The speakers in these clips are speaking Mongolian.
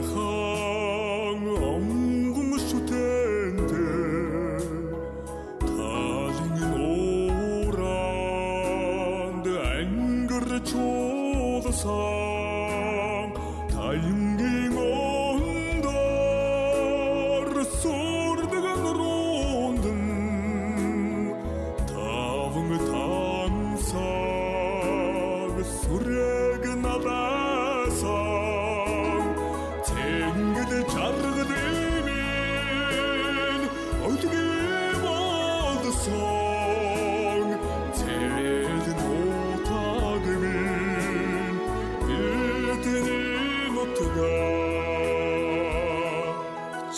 хан омгом шүтэнтэй талын ууранд ангирч уулсан таянгийн ондор сүрдгэн рундан таван тансаг сүрэг надасан тэнгид чаргад имэн өдгий болсон цэд нутаг минь бидний нутгаа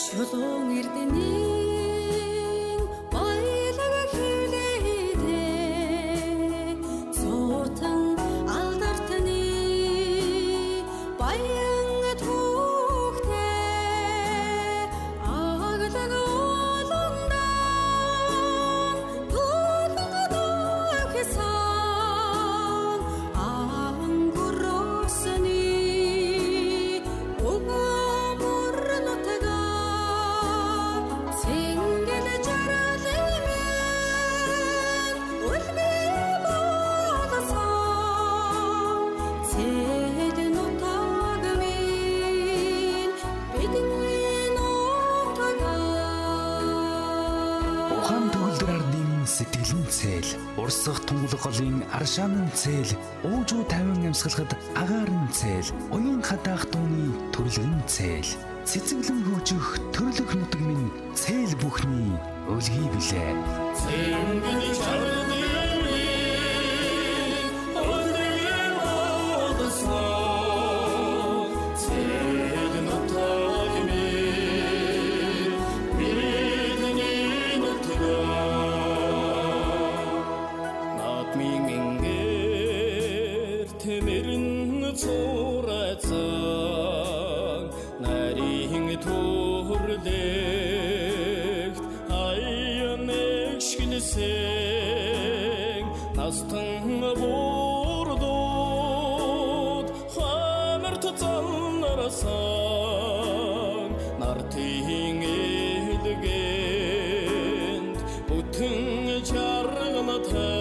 чулуун эрдэнийн баялаг хөвлөдөө зуутан алдартны баян түүхтэй аглаг олондан тулгад өгсөн ангуросны өгөмөр нутгаа цэнгэл жаргалымэн үлгий болсон цэд нутаг минь бидний нутгаа. Ухаан төгөлдөр ардын сэтгэлэн цээл, урсгах тунгалаг голын аршаанан цээл, уужуу тавин амьсгалахад агаарын цээл, уян хатаах дууны төрлөн цээл, цэцэглэн хөгжих төрлөх нутаг минь цээл бүхний өлгий билээ. цэнгэл чаргад имэн өдгий болсон цэд нутаг минь бидний нутгаа надмын энгэр тэмэрэн цуурацсан нарийн төрлөгт аян эгшгэлсэн настан бурдууд хамарт заннарсан нартын эдгэнд бүтэн чарганатай